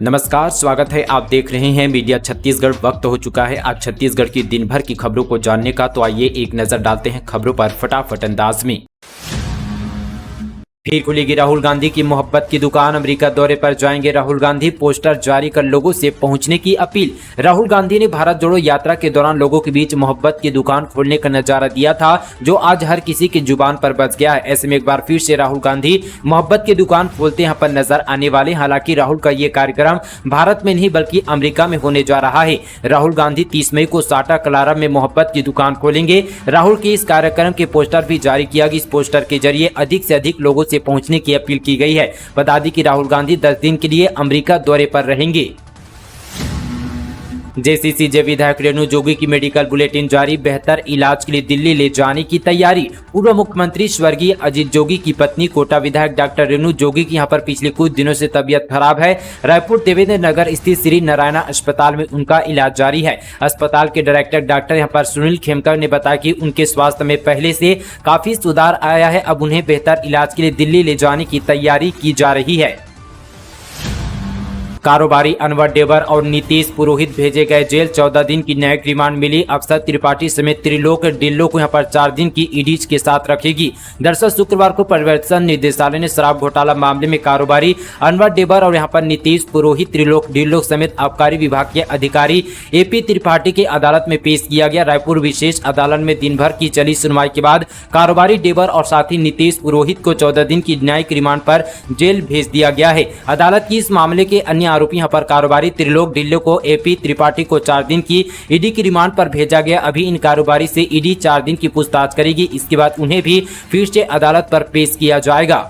नमस्कार, स्वागत है। आप देख रहे हैं मीडिया छत्तीसगढ़। वक्त हो चुका है आज छत्तीसगढ़ की दिन भर की खबरों को जानने का, तो आइए एक नजर डालते हैं खबरों पर फटाफट अंदाज में। फिर खुलेगी राहुल गांधी की मोहब्बत की दुकान। अमेरिका दौरे पर जाएंगे राहुल गांधी, पोस्टर जारी कर लोगों से पहुंचने की अपील। राहुल गांधी ने भारत जोड़ो यात्रा के दौरान लोगों के बीच मोहब्बत की दुकान खोलने का नजारा दिया था, जो आज हर किसी की जुबान पर बच गया है। ऐसे में एक बार फिर से राहुल गांधी मोहब्बत की दुकान खोलते यहाँ पर नजर आने वाले। हालांकि राहुल का ये कार्यक्रम भारत में नहीं बल्कि अमेरिका में होने जा रहा है। राहुल गांधी 30 मई को साटा कलारा में मोहब्बत की दुकान खोलेंगे। राहुल के इस कार्यक्रम के पोस्टर भी जारी किया गया। इस पोस्टर के जरिए अधिक से अधिक लोगों से पहुंचने की अपील की गई है। बता दें कि राहुल गांधी 10 दिन के लिए अमेरिका दौरे पर रहेंगे। जेसीसीजे विधायक रेणु जोगी की मेडिकल बुलेटिन जारी। बेहतर इलाज के लिए दिल्ली ले जाने की तैयारी। पूर्व मुख्यमंत्री स्वर्गीय अजीत जोगी की पत्नी कोटा विधायक डॉक्टर रेणु जोगी की यहां पर पिछले कुछ दिनों से तबीयत खराब है। रायपुर देवेंद्र नगर स्थित श्री नारायणा अस्पताल में उनका इलाज जारी है। अस्पताल के डायरेक्टर डॉक्टर यहां पर सुनील खेमकर ने बताया कि उनके स्वास्थ्य में पहले से काफी सुधार आया है। अब उन्हें बेहतर इलाज के लिए दिल्ली ले जाने की तैयारी की जा रही है। कारोबारी अनवर डेवर और नीतीश पुरोहित भेजे गए जेल। 14 दिन की न्यायिक रिमांड मिली। अक्षत त्रिपाठी समेत त्रिलोक डिल्लो को यहां पर 4 दिन की ईडी के साथ रखेगी। दरअसल शुक्रवार को प्रवर्तन निदेशालय ने शराब घोटाला मामले में कारोबारी अनवर डेवर और यहां पर नीतीश पुरोहित, त्रिलोक डिल्लो समेत आबकारी विभाग के अधिकारी एपी त्रिपाठी के अदालत में पेश किया गया। रायपुर विशेष अदालत में दिन भर की चली सुनवाई के बाद कारोबारी डेवर और साथ ही नीतीश पुरोहित को 14 दिन की न्यायिक रिमांड पर जेल भेज दिया गया है। अदालत की इस मामले के अन्य आरोपी यहां पर कारोबारी त्रिलोक डिल्लो को एपी त्रिपाठी को 4 दिन की ईडी की रिमांड पर भेजा गया। अभी इन कारोबारी से ईडी 4 दिन की पूछताछ करेगी। इसके बाद उन्हें भी फिर से अदालत पर पेश किया जाएगा।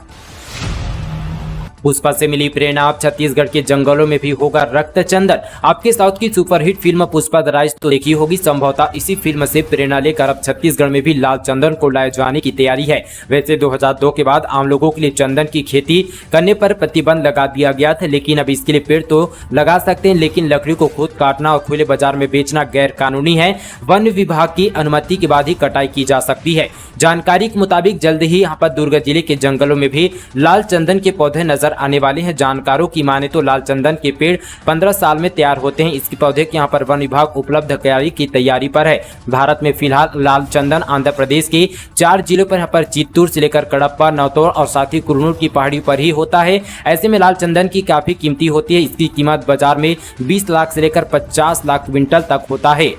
पुष्पा से मिली प्रेरणा। अब छत्तीसगढ़ के जंगलों में भी होगा रक्त चंदन। आपके साउथ की superhit film Pushpa the rise तो देखी होगी। संभवतः इसी फिल्म से प्रेरणा लेकर अब छत्तीसगढ़ में भी लाल चंदन को लाए जाने की तैयारी है। वैसे 2002 के बाद आम लोगों के लिए चंदन की खेती करने पर प्रतिबंध लगा दिया गया था, लेकिन अब इसके लिए पेड़ तो लगा सकते हैं, लेकिन लकड़ी को खुद काटना और खुले बाजार में बेचना गैर कानूनी है। वन विभाग की अनुमति के बाद ही कटाई की जा सकती है। जानकारी के मुताबिक जल्द ही यहाँ पर दुर्ग जिले के जंगलों में भी लाल चंदन के पौधे नजर आने वाले हैं। जानकारों की माने तो लाल चंदन के पेड़ 15 साल में तैयार होते हैं। इसके पौधे के यहाँ पर वन विभाग उपलब्ध कराने की तैयारी पर है। भारत में फिलहाल लाल चंदन आंध्र प्रदेश के 4 जिलों पर यहाँ पर चित्तूर से लेकर कडप्पा, नौतौर और साथ ही कुरनूल की पहाड़ी पर ही होता है। ऐसे में लाल चंदन की काफी कीमती होती है। इसकी कीमत बाजार में 20 लाख से लेकर 50 लाख क्विंटल तक होता है।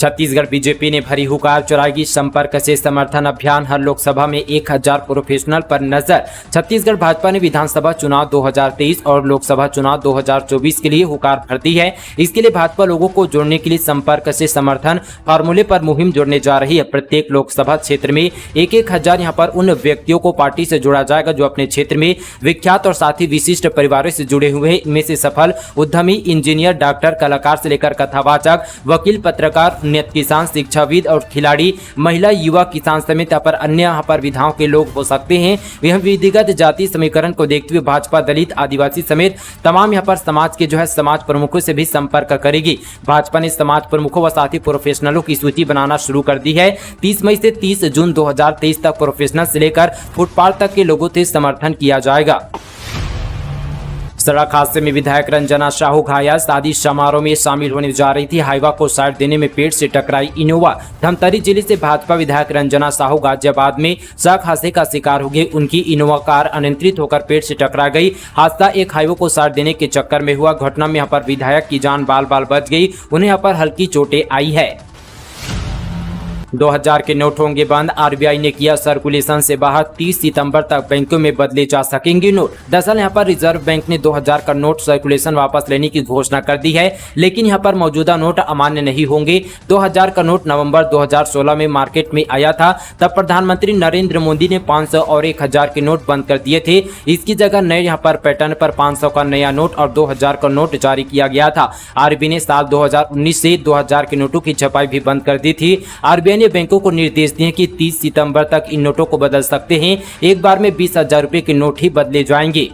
छत्तीसगढ़ बीजेपी ने भरी हुकार, चुराएगी संपर्क से समर्थन अभियान। हर लोकसभा में 1000 प्रोफेशनल पर नजर। छत्तीसगढ़ भाजपा ने विधानसभा चुनाव 2023 और लोकसभा चुनाव 2024 के लिए हुकार भरती है। इसके लिए भाजपा लोगों को जोड़ने के लिए संपर्क से समर्थन फार्मूले पर मुहिम जोड़ने जा रही है। प्रत्येक लोकसभा क्षेत्र में 1000 यहाँ पर उन व्यक्तियों को पार्टी से जोड़ा जाएगा जो अपने क्षेत्र में विख्यात और साथ ही विशिष्ट परिवारों से जुड़े हुए हैं। इनमें से सफल उद्यमी, इंजीनियर, डॉक्टर, कलाकार से लेकर कथावाचक, वकील, पत्रकार, किसान, शिक्षाविद और खिलाड़ी, महिला, युवा, किसान समेत यहाँ पर अन्य यहाँ पर विधाओं के लोग हो सकते हैं। यह विधिगत जाति समीकरण को देखते हुए भाजपा दलित, आदिवासी समेत तमाम यहाँ पर समाज के जो है समाज प्रमुखों से भी संपर्क करेगी। भाजपा ने समाज प्रमुखों व साथी प्रोफेशनलों की सूची बनाना शुरू कर दी है। 30 मई से 30 जून 2023 तक प्रोफेशनल से लेकर फुटपाथ तक के लोगों से समर्थन किया जाएगा। सड़क हादसे में विधायक रंजना साहू घायल। शादी समारोह में शामिल होने जा रही थी। हाईवा को साइड देने में पेड़ से टकराई इनोवा। धमतरी जिले से भाजपा विधायक रंजना साहू गाजियाबाद में सड़क हादसे का शिकार हो गई। उनकी इनोवा कार अनियंत्रित होकर पेड़ से टकरा गई। हादसा एक हाईवे को साइड देने के चक्कर में हुआ। घटना में यहाँ पर विधायक की जान बाल बाल बच गई। उन्हें यहाँ पर हल्की चोटें आई है। 2000 के नोट होंगे बंद। आरबीआई ने किया सर्कुलेशन से बाहर। 30 सितंबर तक बैंकों में बदले जा सकेंगे नोट। दरअसल यहां पर रिजर्व बैंक ने 2000 का नोट सर्कुलेशन वापस लेने की घोषणा कर दी है, लेकिन यहां पर मौजूदा नोट अमान्य नहीं होंगे। 2000 का नोट नवंबर 2016 में मार्केट में आया था। तब प्रधानमंत्री नरेंद्र मोदी ने 500 और 1000 के नोट बंद कर दिए थे। इसकी जगह नए यहां पर पैटर्न पर 500 का नया नोट और 2000 का नोट जारी किया गया था। आरबीआई ने साल 2019 से 2000 के नोटों की छपाई भी बंद कर दी थी। आरबीआई बैंकों को निर्देश दिए कि 30 सितंबर तक इन नोटों को बदल सकते हैं। एक बार में 20,000 रुपए के नोट ही बदले जाएंगे।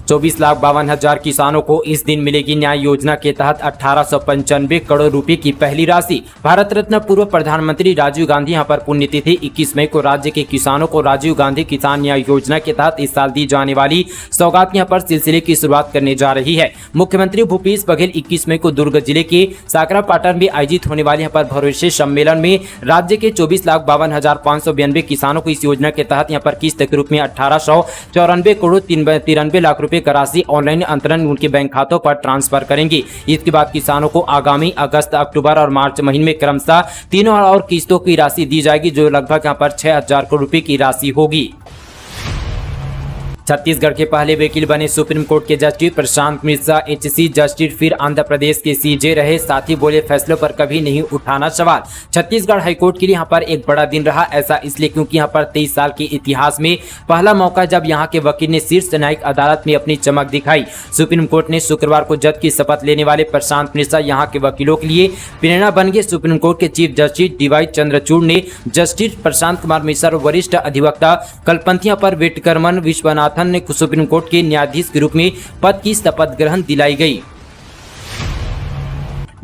24,52,000 किसानों को इस दिन मिलेगी न्याय योजना के तहत 1895 करोड़ रुपए की पहली राशि। भारत रत्न पूर्व प्रधानमंत्री राजीव गांधी यहां पर पुण्यतिथि 21 मई को राज्य के किसानों को राजीव गांधी किसान न्याय योजना के तहत इस साल दी जाने वाली सौगात यहां पर सिलसिले की शुरुआत करने जा रही है। मुख्यमंत्री भूपेश बघेल 21 मई को दुर्ग जिले के साकरापाटन में आयोजित होने वाले यहां पर भरोसे सम्मेलन में राज्य के 24,52,592 किसानों को इस योजना के तहत यहां पर किस्त के रूप में 1894 करोड़ 93 लाख रुपए का राशि ऑनलाइन अंतरण उनके बैंक खातों पर ट्रांसफर करेंगे। इसके बाद किसानों को आगामी अगस्त, अक्टूबर और मार्च महीने में क्रमशः तीनों और किस्तों की राशि दी जाएगी, जो लगभग यहां पर 6,000 करोड़ रुपए की राशि होगी। छत्तीसगढ़ के पहले वकील बने सुप्रीम कोर्ट के justice Prashant Mishra HC justice फिर आंध्र प्रदेश के सीजे रहे। साथ ही बोले फैसलों पर कभी नहीं उठाना सवाल। छत्तीसगढ़ हाईकोर्ट के लिए यहाँ पर एक बड़ा दिन रहा। ऐसा इसलिए क्योंकि यहाँ पर 23 साल के इतिहास में पहला मौका जब यहाँ के वकील ने शीर्ष न्यायिक अदालत में अपनी चमक दिखाई। सुप्रीम कोर्ट ने शुक्रवार को जज की शपथ लेने वाले प्रशांत मिश्रा यहाँ के वकीलों के लिए प्रेरणा बन गए। सुप्रीम कोर्ट के चीफ जस्टिस डीवाई चंद्रचूड़ ने जस्टिस प्रशांत कुमार मिश्रा और वरिष्ठ अधिवक्ता कल्पंथिया पर वेटकरमन विश्वनाथन ने सुप्रीम कोर्ट के न्यायाधीश के रूप में पद की शपथ ग्रहण दिलाई गई।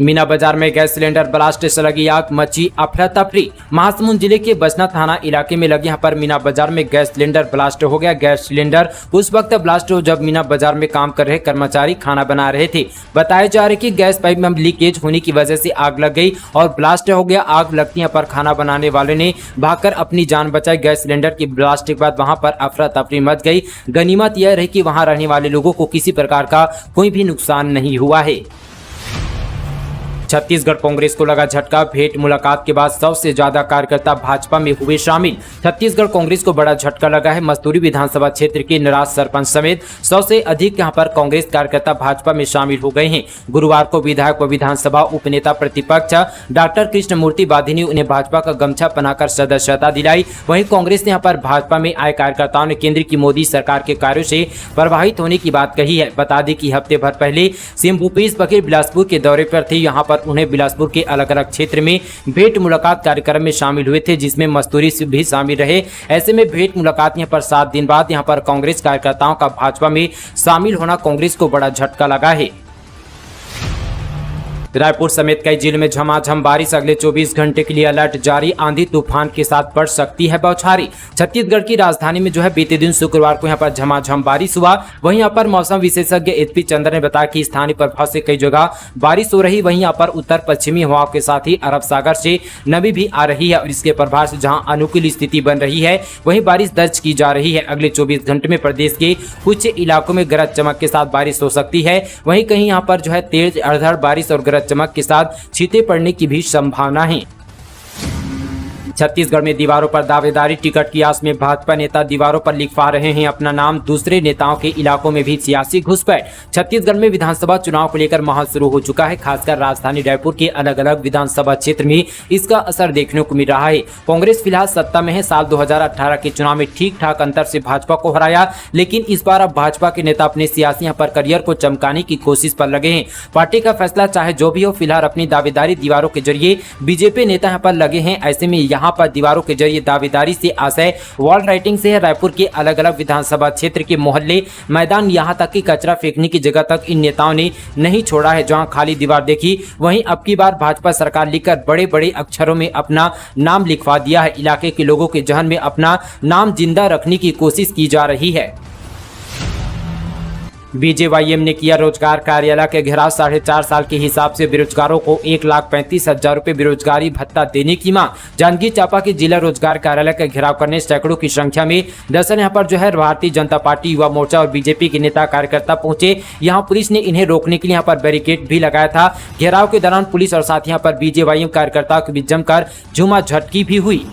मीना बाजार में गैस सिलेंडर ब्लास्ट से लगी आग, मची अफरा तफरी। महासमुंद जिले के बसना थाना इलाके में लगे यहाँ पर मीना बाजार में गैस सिलेंडर ब्लास्ट हो गया। गैस सिलेंडर उस वक्त ब्लास्ट हो जब मीना बाजार में काम कर रहे कर्मचारी खाना बना रहे थे। बताया जा रहा है कि गैस पाइप में लीकेज होने की वजह से आग लग गई और ब्लास्ट हो गया। आग लगती यहाँ पर खाना बनाने वाले ने भागकर अपनी जान बचाई। गैस सिलेंडर की ब्लास्ट के बाद वहां पर अफरा तफरी मच गई। गनीमत यह रही कि वहां रहने वाले लोगों को किसी प्रकार का कोई भी नुकसान नहीं हुआ है। छत्तीसगढ़ कांग्रेस को लगा झटका। भेंट मुलाकात के बाद सबसे ज्यादा कार्यकर्ता भाजपा में हुए शामिल। छत्तीसगढ़ कांग्रेस को बड़ा झटका लगा है। मस्तूरी विधानसभा क्षेत्र के निराश सरपंच समेत 100 से अधिक यहां पर कांग्रेस कार्यकर्ता भाजपा में शामिल हो गए हैं। गुरुवार को विधायक व विधानसभा उपनेता प्रतिपक्ष डॉक्टर कृष्णमूर्ति बाधी ने उन्हें भाजपा का गमछा पहनाकर सदस्यता दिलाई। वहीं कांग्रेस ने यहाँ पर भाजपा में आए कार्यकर्ताओं ने केंद्र की मोदी सरकार के कार्यों से प्रभावित होने की बात कही है। बता दें कि हफ्ते भर पहले सीएम भूपेश बघेल बिलासपुर के दौरे पर थे। यहाँ पर उन्हें बिलासपुर के अलग अलग क्षेत्र में भेंट मुलाकात कार्यक्रम में शामिल हुए थे, जिसमें मस्तूरी से भी शामिल रहे। ऐसे में भेंट मुलाकात यहाँ पर 7 दिन बाद यहाँ पर कांग्रेस कार्यकर्ताओं का भाजपा में शामिल होना कांग्रेस को बड़ा झटका लगा है। रायपुर समेत कई जिलों में झमाझम बारिश। अगले 24 घंटे के लिए अलर्ट जारी। आंधी तूफान के साथ पड़ सकती है बौछारी। छत्तीसगढ़ की राजधानी में जो है बीते दिन शुक्रवार को यहाँ पर झमाझम बारिश हुआ। वहीं यहाँ पर मौसम विशेषज्ञ एचपी चंद्र ने बताया कि स्थानीय प्रभाव से कई जगह बारिश हो रही। वहीं यहाँ पर उत्तर पश्चिमी हवाओं के साथ ही अरब सागर से नमी भी आ रही है और इसके प्रभाव से जहाँ अनुकूल स्थिति बन रही है वहीं बारिश दर्ज की जा रही है। अगले 24 घंटे में प्रदेश के कुछ इलाकों में गरज चमक के साथ बारिश हो सकती है। वहीं कहीं यहाँ पर जो है तेज अंधड़ बारिश और गरज चमक के साथ छींटे पड़ने की भी संभावना है। छत्तीसगढ़ में दीवारों पर दावेदारी। टिकट की आस में भाजपा नेता दीवारों पर लिखवा रहे हैं अपना नाम। दूसरे नेताओं के इलाकों में भी सियासी घुसपैठ। छत्तीसगढ़ में विधानसभा चुनाव को लेकर माहौल शुरू हो चुका है। खासकर राजधानी रायपुर के अलग अलग विधानसभा क्षेत्र में इसका असर देखने को मिल रहा है। कांग्रेस फिलहाल सत्ता में है। साल 2018 के चुनाव में ठीक ठाक अंतर से भाजपा को हराया, लेकिन इस बार अब भाजपा के नेता अपने सियासी यहाँ पर करियर को चमकाने की कोशिश पर लगे हैं। पार्टी का फैसला चाहे जो भी हो, फिलहाल अपनी दावेदारी दीवारों के जरिए बीजेपी नेता यहाँ पर लगे हैं। ऐसे में यहाँ पर दीवारों के जरिए दावेदारी से आशय वॉल राइटिंग से है। रायपुर के अलग अलग विधानसभा क्षेत्र के मोहल्ले, मैदान, यहाँ तक कि कचरा फेंकने की जगह तक इन नेताओं ने नहीं छोड़ा है। जहां खाली दीवार देखी वहीं अब की बार भाजपा सरकार लिखकर बड़े बड़े अक्षरों में अपना नाम लिखवा दिया है। इलाके के लोगों के जहन में अपना नाम जिंदा रखने की कोशिश की जा रही है। बीजेवाईएम ने किया रोजगार कार्यालय के घेराव। 4.5 साल के हिसाब से बेरोजगारों को 1,35,000 रुपए बेरोजगारी भत्ता देने की मांग। जांजगीर चांपा के जिला रोजगार कार्यालय का घेराव करने सैकड़ों की संख्या में दरअसल यहाँ पर जो है भारतीय जनता पार्टी, युवा मोर्चा और बीजेपी के नेता कार्यकर्ता पहुंचे। यहाँ पुलिस ने इन्हें रोकने के लिए यहाँ पर बैरिकेड भी लगाया था। घेराव के दौरान पुलिस और साथ यहाँ पर बीजेवाईएम कार्यकर्ताओं के बीच जमकर झूमा झटकी भी हुई।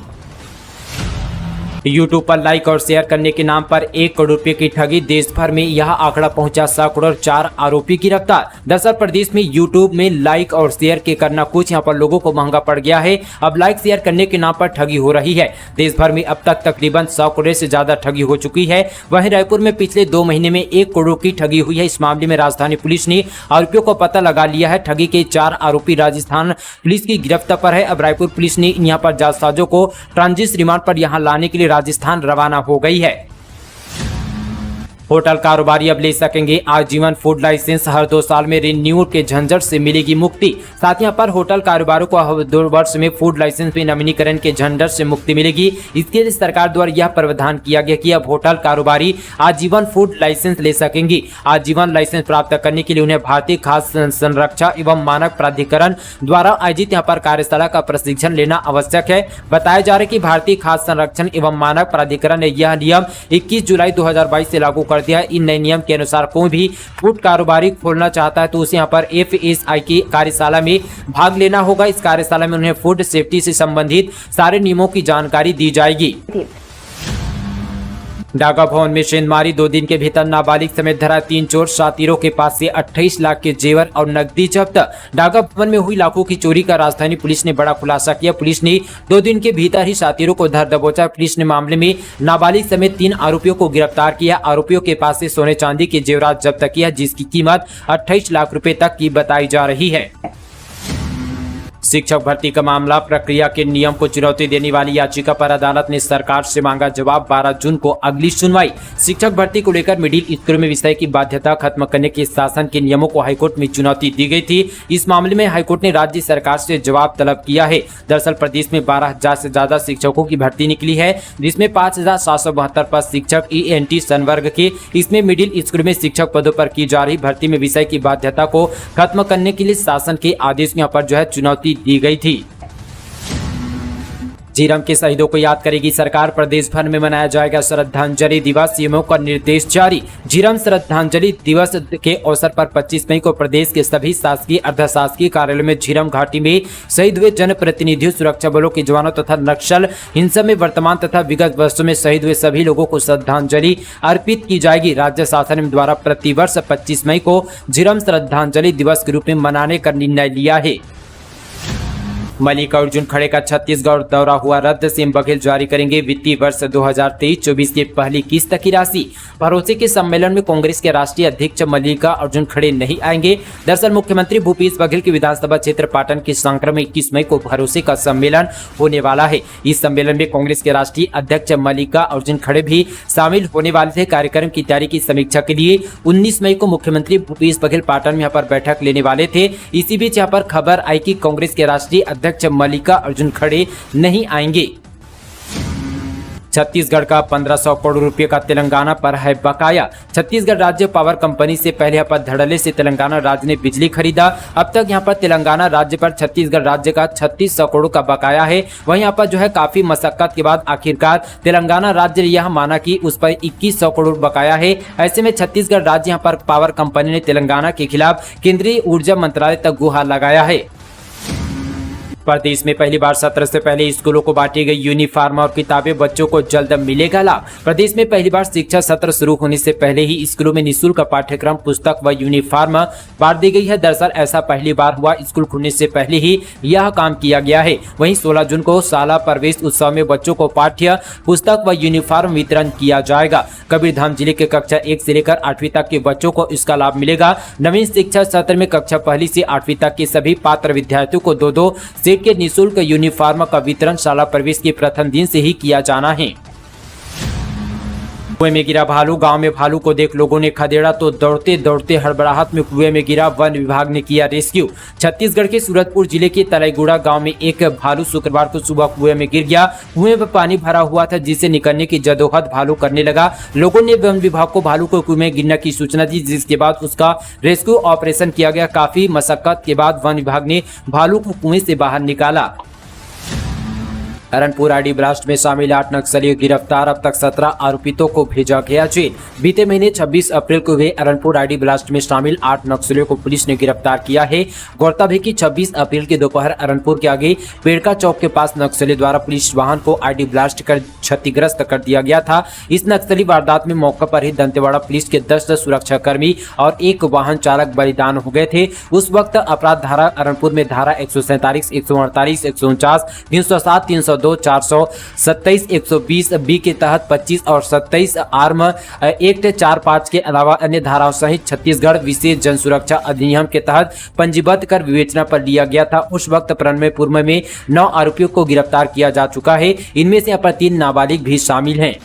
यूट्यूब पर लाइक और शेयर करने के नाम पर 1 करोड़ रुपए की ठगी। देश भर में यह आंकड़ा पहुंचा 100 करोड़। 4 आरोपी गिरफ्तार। दरअसल प्रदेश में यूट्यूब में लाइक और शेयर के करना कुछ यहाँ पर लोगों को महंगा पड़ गया है। अब लाइक शेयर करने के नाम पर ठगी हो रही है। देश भर में अब तक तकरीबन 100 करोड़ से ज्यादा ठगी हो चुकी है। वहीं रायपुर में पिछले 2 महीने में 1 करोड़ की ठगी हुई है। इस मामले में राजधानी पुलिस ने आरोपियों को पता लगा लिया है। ठगी के 4 आरोपी राजस्थान पुलिस की गिरफ्त पर है। अब रायपुर पुलिस ने यहाँ पर जालसाजों को ट्रांजिट रिमांड पर यहाँ लाने के लिए राजस्थान रवाना हो गई है। होटल कारोबारी अब ले सकेंगे आजीवन फूड लाइसेंस, हर 2 साल में रिन्यू के झंझट से मिलेगी मुक्ति। साथ ही यहाँ पर होटल कारोबारों को हर 2 वर्ष में फूड लाइसेंस में नवीनीकरण के झंझट से मुक्ति मिलेगी। इसके लिए सरकार द्वारा यह प्रावधान किया गया कि अब होटल कारोबारी आजीवन फूड लाइसेंस ले सकेंगे। आजीवन लाइसेंस प्राप्त करने के लिए उन्हें भारतीय खाद्य संरक्षण एवं मानक प्राधिकरण द्वारा आयोजित यहाँ पर कार्यशाला का प्रशिक्षण लेना आवश्यक है। बताया जा रहा है कि भारतीय खाद्य संरक्षण एवं मानक प्राधिकरण ने यह नियम 21 जुलाई 2022 से लागू कर दिया। इन नए नियम के अनुसार कोई भी फूड कारोबारी खोलना चाहता है तो उसे यहाँ पर FSI की कार्यशाला में भाग लेना होगा। इस कार्यशाला में उन्हें फूड सेफ्टी से संबंधित सारे नियमों की जानकारी दी जाएगी। डाका भवन में सेंधमारी, 2 दिन के भीतर नाबालिग समेत धरा 3 चोर, शातिरों के पास से 28 लाख के जेवर और नकदी जब्त। डाका भवन में हुई लाखों की चोरी का राजधानी पुलिस ने बड़ा खुलासा किया। पुलिस ने 2 दिन के भीतर ही शातिरों को धर दबोचा। पुलिस ने मामले में नाबालिग समेत 3 आरोपियों को गिरफ्तार किया। आरोपियों के पास से सोने चांदी के जेवरात जब्त किया, जिसकी कीमत 28 लाख रुपए तक की बताई जा रही है। शिक्षक भर्ती का मामला, प्रक्रिया के नियम को चुनौती देने वाली याचिका पर अदालत ने सरकार से मांगा जवाब। 12 जून को अगली सुनवाई। शिक्षक भर्ती को लेकर मिडिल स्कूल में विषय की बाध्यता खत्म करने के शासन के नियमों को हाईकोर्ट में चुनौती दी गई थी। इस मामले में हाईकोर्ट ने राज्य सरकार से जवाब तलब किया है। दरअसल प्रदेश में 12,000 से ज्यादा शिक्षकों की भर्ती निकली है, जिसमें 5,772 पद शिक्षक ENT संवर्ग के। इसमें मिडिल स्कूल में शिक्षक पदों पर की जा रही भर्ती में विषय की बाध्यता को खत्म करने के लिए शासन के आदेश में यहाँ पर जो है चुनौती दी गई थी। झीरम के शहीदों को याद करेगी सरकार, प्रदेश भर में मनाया जाएगा श्रद्धांजलि दिवस, सीएमओ का निर्देश जारी। झीरम श्रद्धांजलि दिवस के अवसर पर 25 मई को प्रदेश के सभी शासकीय अर्धशासकीय कार्यालयों में झीरम घाटी में शहीद हुए जनप्रतिनिधियों, सुरक्षा बलों के जवानों तथा नक्सल हिंसा में वर्तमान तथा विगत वर्षों में शहीद हुए सभी लोगों को श्रद्धांजलि अर्पित की जाएगी। राज्य शासन द्वारा प्रतिवर्ष 25 मई को झीरम श्रद्धांजलि दिवस के रूप में मनाने का निर्णय लिया है। मल्लिकार्जुन खड़गे का छत्तीसगढ़ दौरा हुआ रद्द, सीएम बघेल जारी करेंगे वित्तीय वर्ष 2023-24 की पहली किस्त की राशि। भरोसे के सम्मेलन में कांग्रेस के राष्ट्रीय अध्यक्ष मल्लिकार्जुन खड़गे नहीं आएंगे। दरअसल मुख्यमंत्री भूपेश बघेल के विधानसभा क्षेत्र पाटन के सांकरा में 21 मई को भरोसे का सम्मेलन होने वाला है। इस सम्मेलन में कांग्रेस के राष्ट्रीय अध्यक्ष मल्लिकार्जुन खड़गे भी शामिल होने वाले थे। कार्यक्रम की तैयारी की समीक्षा के लिए 19 मई को मुख्यमंत्री भूपेश बघेल पाटन में यहाँ पर बैठक लेने वाले थे। इसी बीच यहाँ पर खबर आई कि कांग्रेस के राष्ट्रीय अध्यक्ष मल्लिकार्जुन खड़गे नहीं आएंगे। छत्तीसगढ़ का 1500 करोड़ रुपए का तेलंगाना पर है बकाया। छत्तीसगढ़ राज्य पावर कंपनी से पहले यहाँ पर धड़ल्ले से तेलंगाना राज्य ने बिजली खरीदा। अब तक यहाँ पर तेलंगाना राज्य पर छत्तीसगढ़ राज्य का 3600 करोड़ का बकाया है। वहीं यहाँ पर जो है काफी मशक्कत के बाद आखिरकार तेलंगाना राज्य ने यह माना कि उस पर 2100 करोड़ बकाया है। ऐसे में छत्तीसगढ़ राज्य यहाँ पर पावर कंपनी ने तेलंगाना के खिलाफ केंद्रीय ऊर्जा मंत्रालय तक गुहार लगाया है। प्रदेश में पहली बार सत्र से पहले स्कूलों को बांटी गई यूनिफॉर्म और किताबें, बच्चों को जल्द मिलेगा लाभ। प्रदेश में पहली बार शिक्षा सत्र शुरू होने से पहले ही स्कूलों में निःशुल्क पाठ्यक्रम, पुस्तक व यूनिफॉर्म बांट दी गई है। दरअसल ऐसा पहली बार हुआ, स्कूल खुलने से पहले ही यह काम किया गया है। वहीं 16 जून को शाला प्रवेश उत्सव में बच्चों को पाठ्य पुस्तक व यूनिफॉर्म वितरण किया जाएगा। कबीरधाम जिले के कक्षा 1 से लेकर 8वीं तक के बच्चों को इसका लाभ मिलेगा। नवीन शिक्षा सत्र में कक्षा 1 से 8वीं तक के सभी पात्र विद्यार्थियों को 2-2 सेट के निःशुल्क यूनिफॉर्म का वितरण शाला प्रवेश के प्रथम दिन से ही किया जाना है। कुएं में गिरा भालू, गांव में भालू को देख लोगों ने खदेड़ा तो दौड़ते दौड़ते हड़बड़ाहट में कुएं में गिरा, वन विभाग ने किया रेस्क्यू। छत्तीसगढ़ के सूरजपुर जिले के तलैगुड़ा गांव में एक भालू शुक्रवार को सुबह कुएं में गिर गया। कुएं में पानी भरा हुआ था, जिससे निकलने की जदोजहद भालू करने लगा। लोगों ने वन विभाग को भालू को कुएं में गिरने की सूचना दी, जिसके बाद उसका रेस्क्यू ऑपरेशन किया गया। काफी मशक्कत के बाद वन विभाग ने भालू को कुएं से बाहर निकाला। अरनपुर आईडी ब्लास्ट में शामिल 8 नक्सली गिरफ्तार, अब तक 17 आरोपितों को भेजा गया जेल। बीते महीने 26 अप्रैल को हुए अरनपुर आईडी ब्लास्ट में शामिल 8 नक्सलियों को पुलिस ने गिरफ्तार किया है। गौरतलब है कि 26 अप्रैल के दोपहर अरनपुर के आगे पेड़का चौक के पास नक्सली द्वारा पुलिस वाहन को आईडी ब्लास्ट कर क्षतिग्रस्त कर दिया गया था। इस नक्सली वारदात में मौके पर ही दंतेवाड़ा पुलिस के 10 सुरक्षाकर्मी और एक वाहन चालक बलिदान हो गए थे। उस वक्त अपराध धारा अरनपुर में धारा 147, 148, 149, 307, 302, 427, 120 बी के तहत 25 और 27 आर्म एक्ट 4-5 के अलावा अन्य धाराओं सहित छत्तीसगढ़ विशेष जन सुरक्षा अधिनियम के तहत पंजीबद्ध कर विवेचना पर लिया गया था। उस वक्त प्रणमयपुर में 9 आरोपियों को गिरफ्तार किया जा चुका है। इनमें से यहाँ पर 3 नाबालिग भी शामिल हैं।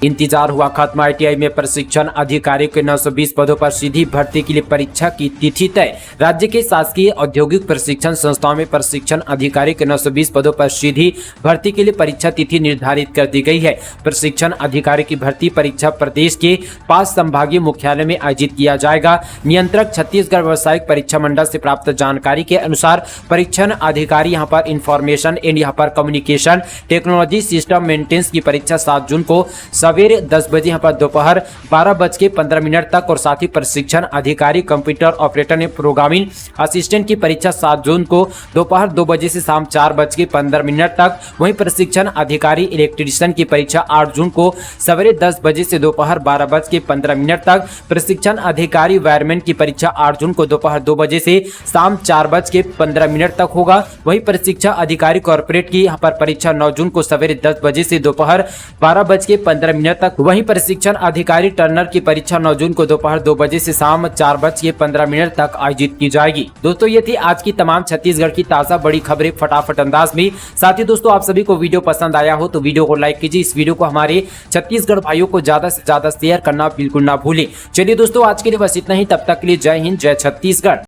इंतजार हुआ खत्म। ITI में प्रशिक्षण अधिकारी के 920 पदों पर सीधी भर्ती के लिए परीक्षा की तिथि तय। राज्य के शासकीय औद्योगिक प्रशिक्षण संस्थाओं में प्रशिक्षण अधिकारी के 920 पदों पर सीधी भर्ती के लिए परीक्षा तिथि निर्धारित कर दी गई है। प्रशिक्षण अधिकारी की भर्ती परीक्षा प्रदेश के 5 संभागीय मुख्यालय में आयोजित किया जाएगा। नियंत्रक छत्तीसगढ़ व्यावसायिक परीक्षा मंडल से प्राप्त जानकारी के अनुसार परीक्षण अधिकारी यहां पर इंफॉर्मेशन एंड यहां पर कम्युनिकेशन टेक्नोलॉजी सिस्टम मेंटेनेंस की परीक्षा 7 जून को सवेरे 10 बजे यहां पर दोपहर 12:15 तक और साथ ही प्रशिक्षण अधिकारी कंप्यूटर ऑपरेटर एवं प्रोग्रामिंग असिस्टेंट की परीक्षा 7 जून को दोपहर 2 बजे से शाम 4:15 तक। वहीं प्रशिक्षण अधिकारी इलेक्ट्रीशियन की परीक्षा 8 जून को सवेरे 10 बजे से दोपहर 12:15 तक। प्रशिक्षण अधिकारी वायरमैन की परीक्षा 8 जून को दोपहर 2 बजे से शाम 4:15 तक होगा। वहीं प्रशिक्षण अधिकारी कॉर्पोरेट की यहां पर परीक्षा 9 जून को सवेरे 10 बजे से दोपहर 12:15 तक। वहीं प्रशिक्षण अधिकारी टर्नर की परीक्षा 9 जून को दोपहर 2 बजे से शाम 4:15 तक आयोजित की जाएगी। दोस्तों ये थी आज की तमाम छत्तीसगढ़ की ताजा बड़ी खबरें फटाफट अंदाज में। साथ ही दोस्तों आप सभी को वीडियो पसंद आया हो तो वीडियो को लाइक कीजिए। इस वीडियो को हमारे छत्तीसगढ़ भाइयों को ज्यादा से ज्यादा शेयर करना बिल्कुल ना भूलें। चलिए दोस्तों आज के लिए बस इतना ही। तब तक के लिए जय हिंद, जय छत्तीसगढ़।